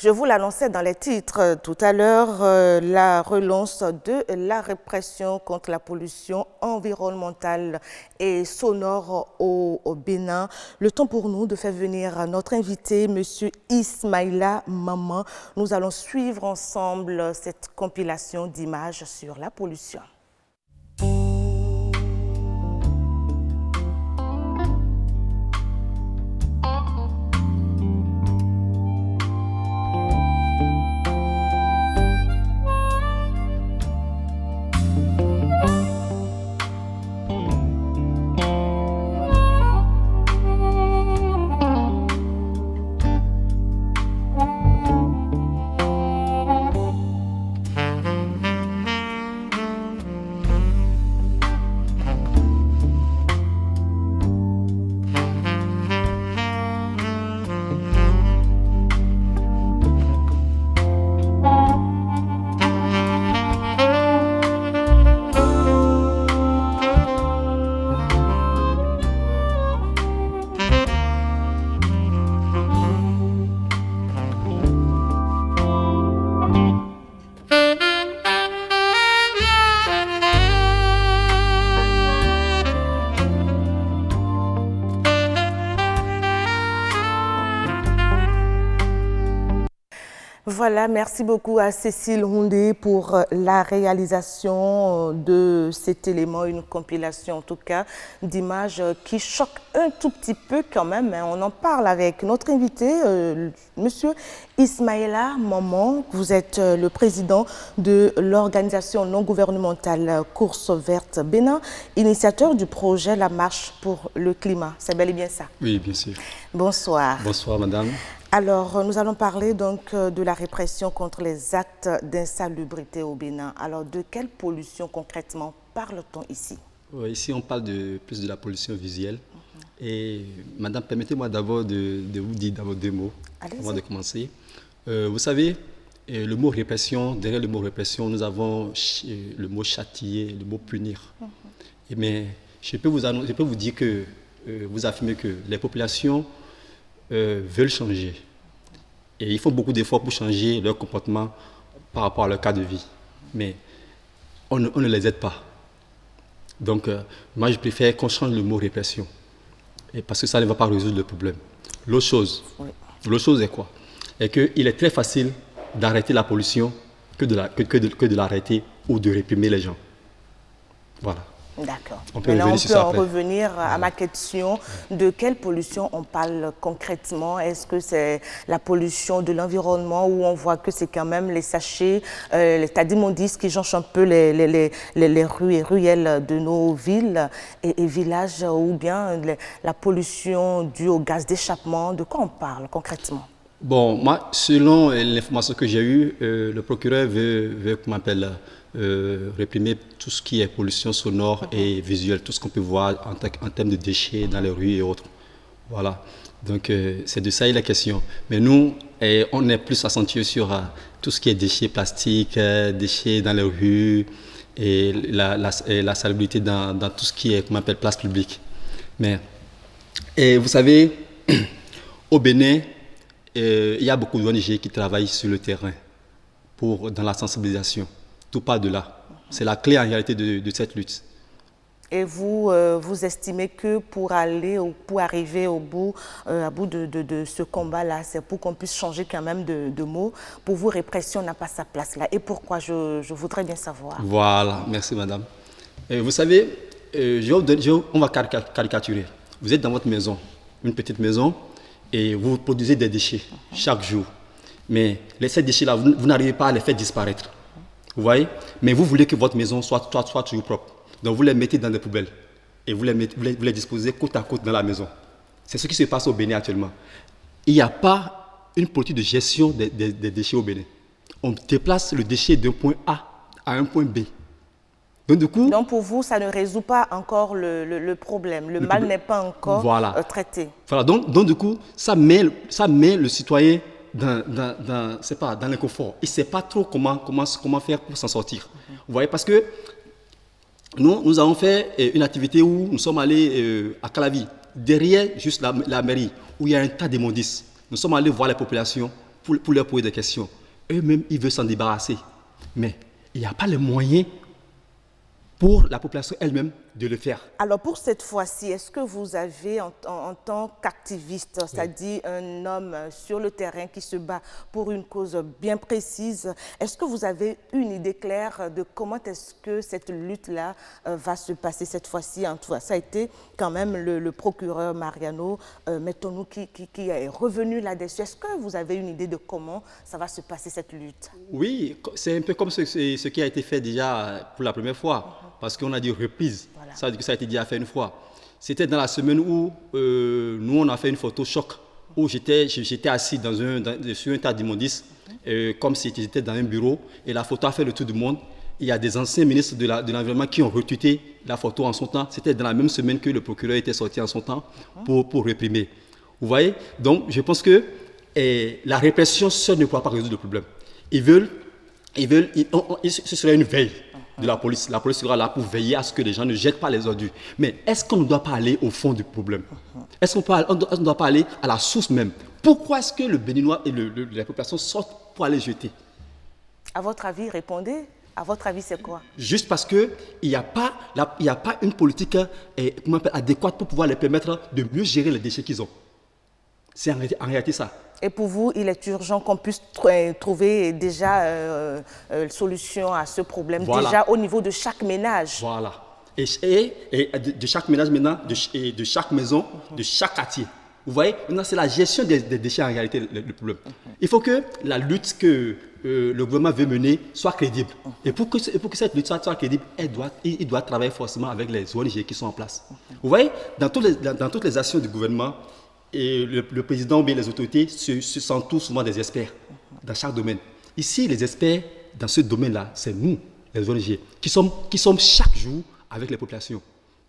Je vous l'annonçais dans les titres tout à l'heure, la relance de la répression contre la pollution environnementale et sonore au Bénin. Le temps pour nous de faire venir notre invité, M. Ismaïla Maman. Nous allons suivre ensemble cette compilation d'images sur la pollution. Voilà, merci beaucoup à Cécile Houndé pour la réalisation de cet élément, une compilation en tout cas d'images qui choquent un tout petit peu quand même. On en parle avec notre invité, Monsieur Ismaïla Maman. Vous êtes le président de l'organisation non gouvernementale Course Verte Bénin, initiateur du projet La Marche pour le climat. C'est bel et bien ça? Oui, bien sûr. Bonsoir. Bonsoir, madame. Alors, nous allons parler donc de la répression contre les actes d'insalubrité au Bénin. Alors, de quelle pollution concrètement parle-t-on ici? Ici, on parle plus de la pollution visuelle. Et madame, permettez-moi d'abord de vous dire d'abord deux mots avant de commencer. Vous savez, le mot répression, derrière le mot répression, nous avons le mot châtier, le mot punir. Mais je peux vous dire que, vous affirmez que les populations veulent changer. Et ils font beaucoup d'efforts pour changer leur comportement par rapport à leur cas de vie. Mais on ne les aide pas. Donc, moi, je préfère qu'on change le mot répression. Et parce que ça ne va pas résoudre le problème. L'autre chose est quoi? C'est qu'il est très facile d'arrêter la pollution que de l'arrêter ou de réprimer les gens. Voilà. D'accord. On peut revenir à ma question. De quelle pollution on parle concrètement? Est-ce que c'est la pollution de l'environnement où on voit que c'est quand même les sachets, les tas d'immondices qui jonchent un peu les rues et ruelles de nos villes et villages, ou bien la pollution due au gaz d'échappement? De quoi on parle concrètement? Bon, moi, selon l'information que j'ai eue, le procureur veut qu'on m'appelle réprimer tout ce qui est pollution sonore et visuelle, tout ce qu'on peut voir en termes de déchets dans les rues et autres. Voilà. Donc, c'est de ça il est question. Mais nous, on est plus accentué sur tout ce qui est déchets plastiques, déchets dans les rues et la salubrité dans tout ce qui est, qu'on appelle, place publique. Mais, et vous savez, au Bénin, il y a beaucoup d'ONG qui travaillent sur le terrain dans la sensibilisation. Tout part de là. C'est la clé en réalité de cette lutte. Et vous, vous estimez que pour arriver à bout de ce combat-là, c'est pour qu'on puisse changer quand même de mots. Pour vous, répression n'a pas sa place là. Et pourquoi? Je voudrais bien savoir. Voilà, merci madame. Vous savez, on va caricaturer. Vous êtes dans votre maison, une petite maison, et vous produisez des déchets chaque jour. Mais ces déchets-là, vous n'arrivez pas à les faire disparaître. Vous voyez? Mais vous voulez que votre maison soit toujours propre. Donc vous les mettez dans des poubelles et vous les disposez côte à côte dans la maison. C'est ce qui se passe au Bénin actuellement. Il n'y a pas une politique de gestion des déchets au Bénin. On déplace le déchet d'un point A à un point B. Donc pour vous, ça ne résout pas encore le problème. Le mal n'est pas encore traité. Voilà. Donc du coup, ça met le citoyen dans l'inconfort. Il ne sait pas trop comment faire pour s'en sortir. Vous voyez, parce que nous avons fait une activité où nous sommes allés à Calavi, derrière juste la mairie, où il y a un tas d'immondices. Nous sommes allés voir les populations pour leur poser des questions. Eux-mêmes, ils veulent s'en débarrasser. Mais il n'y a pas les moyens pour la population elle-même de le faire. Alors pour cette fois-ci, est-ce que vous avez en tant qu'activiste, c'est-à-dire un homme sur le terrain qui se bat pour une cause bien précise, est-ce que vous avez une idée claire de comment est-ce que cette lutte-là va se passer cette fois-ci? Ça a été quand même le procureur Mariano, mettons-nous, qui est revenu là-dessus. Est-ce que vous avez une idée de comment ça va se passer cette lutte? Oui, c'est un peu comme ce qui a été fait déjà pour la première fois. Parce qu'on a dit reprise, voilà. Ça veut dire que ça a été déjà fait une fois. C'était dans la semaine où nous, on a fait une photo choc, où j'étais assis sur un tas d'immondices, comme si j'étais dans un bureau, et la photo a fait le tour du monde. Il y a des anciens ministres de l'Environnement qui ont retweeté la photo en son temps. C'était dans la même semaine que le procureur était sorti en son temps pour réprimer. Vous voyez? Donc, je pense que la répression seule ne pourra pas résoudre le problème. Ce serait une veille de la police. La police sera là pour veiller à ce que les gens ne jettent pas les ordures. Mais est-ce qu'on ne doit pas aller au fond du problème? Est-ce qu'on ne doit pas aller à la source même? Pourquoi est-ce que le Béninois et la population sortent pour aller jeter? À votre avis, répondez. À votre avis, c'est quoi? Juste parce qu'il n'y a pas une politique adéquate pour pouvoir les permettre de mieux gérer les déchets qu'ils ont. C'est en réalité ça. Et pour vous, il est urgent qu'on puisse trouver déjà solution à ce problème, voilà. Déjà au niveau de chaque ménage. Voilà. Et de chaque ménage maintenant, de chaque maison, de chaque quartier. Vous voyez, maintenant c'est la gestion des déchets en réalité le problème. Il faut que la lutte que le gouvernement veut mener soit crédible. Et pour que cette lutte soit crédible, il doit travailler forcément avec les ONG qui sont en place. Vous voyez, dans toutes les actions du gouvernement, et le président ou bien les autorités se sentent souvent des experts dans chaque domaine. Ici, les experts dans ce domaine-là, c'est nous, les ONG, qui sommes chaque jour avec les populations.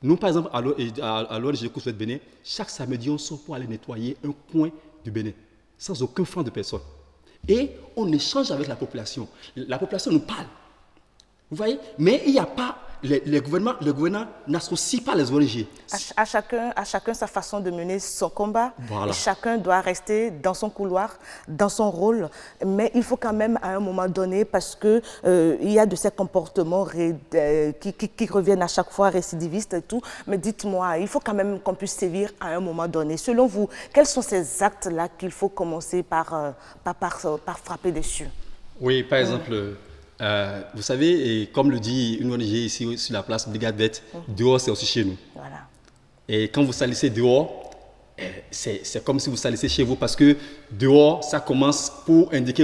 Nous, par exemple, à l'ONG Kousouet Bénin, chaque samedi, on sort pour aller nettoyer un coin du Bénin, sans aucun franc de personne. Et on échange avec la population. La population nous parle. Vous voyez? Mais il n'y a pas... Le gouvernement n'associe pas les ONG. À chacun sa façon de mener son combat. Voilà. Et chacun doit rester dans son couloir, dans son rôle. Mais il faut quand même à un moment donné, parce qu'il y a de ces comportements qui reviennent à chaque fois, récidivistes et tout. Mais dites-moi, il faut quand même qu'on puisse sévir à un moment donné. Selon vous, quels sont ces actes-là qu'il faut commencer par frapper dessus? Oui, par exemple... vous savez, et comme le dit une ONG ici sur la place Brigade Verte, dehors c'est aussi chez nous. Voilà. Et quand vous salissez dehors, c'est comme si vous salissez chez vous parce que dehors, ça commence pour indiquer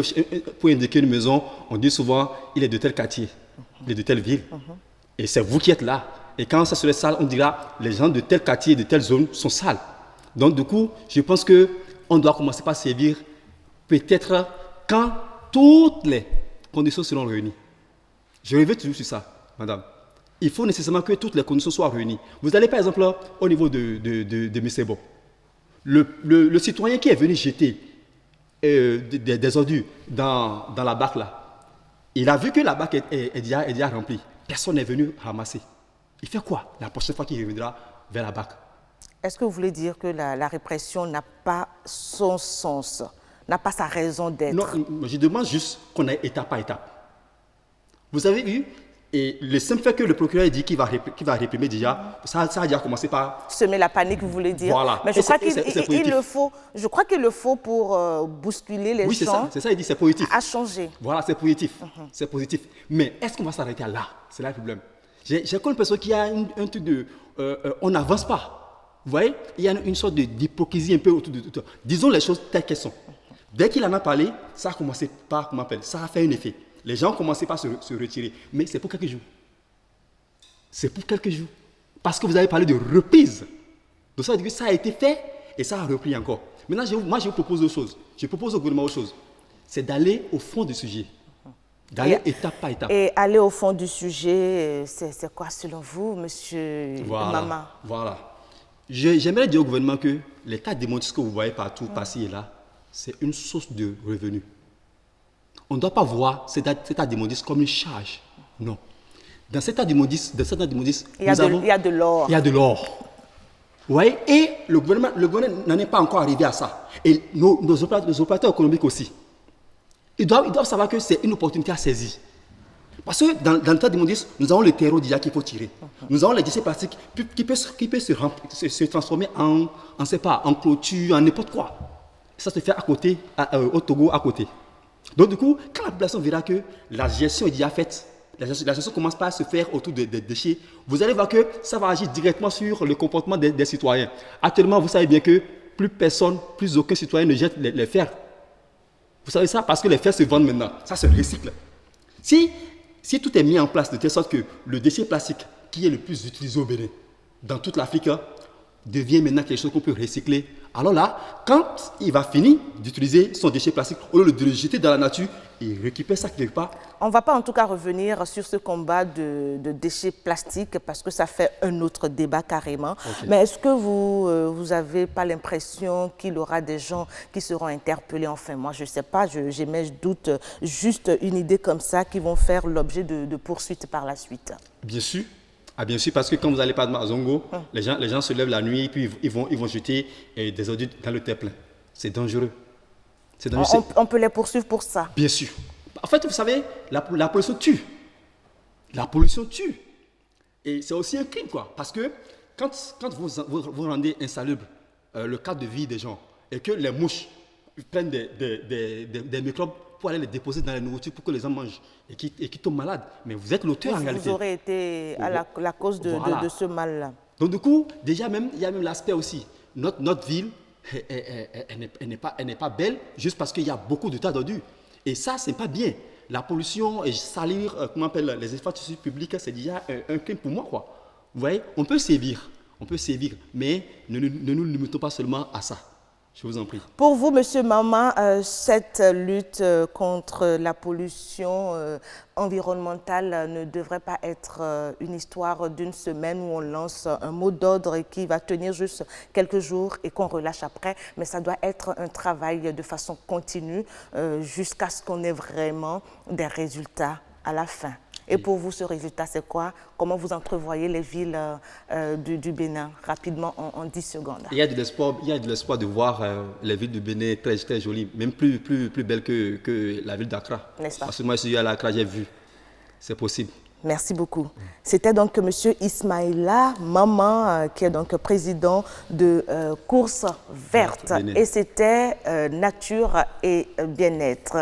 une maison. On dit souvent, il est de tel quartier, il est de telle ville. Et c'est vous qui êtes là. Et quand ça serait sale, on dira, les gens de tel quartier, de telle zone sont sales. Donc du coup, je pense qu'on doit commencer par servir peut-être quand toutes les conditions seront réunies. Je reviens toujours sur ça, madame. Il faut nécessairement que toutes les conditions soient réunies. Vous allez par exemple au niveau de Missebo. Le citoyen qui est venu jeter des ordures dans la bac là, il a vu que la bac est déjà remplie. Personne n'est venu ramasser. Il fait quoi la prochaine fois qu'il reviendra vers la bac? Est-ce que vous voulez dire que la répression n'a pas son sens, n'a pas sa raison d'être? Non, je demande juste qu'on aille étape par étape. Vous avez vu, et le simple fait que le procureur dit qu'il va réprimer déjà, ça a déjà commencé par... Semer la panique, vous voulez dire? Voilà. Mais je crois qu'il le faut pour bousculer les gens. C'est ça, il dit, c'est positif. À changer. Voilà, c'est positif. C'est positif. Mais est-ce qu'on va s'arrêter là? C'est là le problème. J'ai connu une personne qui a un truc de... on n'avance pas. Vous voyez, il y a une sorte d'hypocrisie un peu autour de tout. Disons les choses telles qu'elles sont. Dès qu'il en a parlé, ça a commencé par, ça a fait un effet. Les gens ont commencé par se retirer. Mais c'est pour quelques jours. C'est pour quelques jours. Parce que vous avez parlé de reprise. Donc ça veut dire que ça a été fait et ça a repris encore. Maintenant, moi, je vous propose autre chose. Je propose au gouvernement autre chose. C'est d'aller au fond du sujet. D'aller étape par étape. Et aller au fond du sujet, c'est quoi selon vous, monsieur Mama? Voilà. J'aimerais dire au gouvernement que les tas d'immondices que vous voyez partout, par-ci et là, c'est une source de revenus. On ne doit pas voir cet tas d'immondices comme une charge. Non. Dans cet tas d'immondices, il y a de l'or. Il y a de l'or. Vous voyez? Et le gouvernement n'en est pas encore arrivé à ça. Et nos opérateurs économiques aussi. Ils doivent savoir que c'est une opportunité à saisir. Parce que dans le temps de l'immondice, nous avons le terreau déjà qu'il faut tirer. Nous avons les déchets plastiques qui peuvent se transformer en, sait pas, en clôture, en n'importe quoi. Ça se fait à côté, au Togo à côté. Donc du coup, quand la population verra que la gestion est déjà faite, la gestion commence pas à se faire autour des déchets, vous allez voir que ça va agir directement sur le comportement des citoyens. Actuellement, vous savez bien que plus aucun citoyen ne jette les fers. Vous savez ça parce que les fers se vendent maintenant. Ça se recycle. Si tout est mis en place de telle sorte que le déchet plastique qui est le plus utilisé au Bénin, dans toute l'Afrique, devient maintenant quelque chose qu'on peut recycler, alors là, quand il va finir d'utiliser son déchet plastique, au lieu de le jeter dans la nature, il récupère ça quelque part. On ne va pas en tout cas revenir sur ce combat de déchets plastiques parce que ça fait un autre débat carrément. Okay. Mais est-ce que vous n'avez pas l'impression qu'il y aura des gens qui seront interpellés? Enfin, moi, je ne sais pas, j'ai mes doutes, juste une idée comme ça qui vont faire l'objet de poursuites par la suite. Bien sûr. Ah bien sûr, parce que quand vous allez pas à Zongo, les gens se lèvent la nuit et puis ils vont jeter des ordures dans le terre plein. C'est dangereux. On peut les poursuivre pour ça. Bien sûr. En fait, vous savez, la pollution tue. La pollution tue. Et c'est aussi un crime, quoi. Parce que quand vous rendez insalubre le cadre de vie des gens et que les mouches prennent des microbes pour aller les déposer dans la nourriture pour que les gens mangent et qui tombent malades. Mais vous êtes l'auteur en réalité. Vous aurez été à la cause de ce mal-là. Donc du coup, déjà il y a même l'aspect aussi. Notre ville, elle n'est pas belle juste parce qu'il y a beaucoup de tas d'ordures. Et ça, c'est pas bien. La pollution et salir, comment on appelle, les espaces publics, c'est déjà un crime pour moi, quoi. Vous voyez, on peut sévir, mais ne nous limitons pas seulement à ça. Je vous en prie. Pour vous, Monsieur Mama, cette lutte contre la pollution environnementale ne devrait pas être une histoire d'une semaine où on lance un mot d'ordre qui va tenir juste quelques jours et qu'on relâche après, mais ça doit être un travail de façon continue jusqu'à ce qu'on ait vraiment des résultats à la fin. Et pour vous, ce résultat, c'est quoi? Comment vous entrevoyez les villes du Bénin rapidement en 10 secondes? Il y a de l'espoir de voir les villes du Bénin très, très jolies, même plus belles que la ville d'Accra. N'est-ce pas? Parce que moi, je suis à l'Accra, j'ai vu. C'est possible. Merci beaucoup. C'était donc M. Ismaïla Mama, qui est donc président de Course Verte. Et c'était Nature et Bien-être.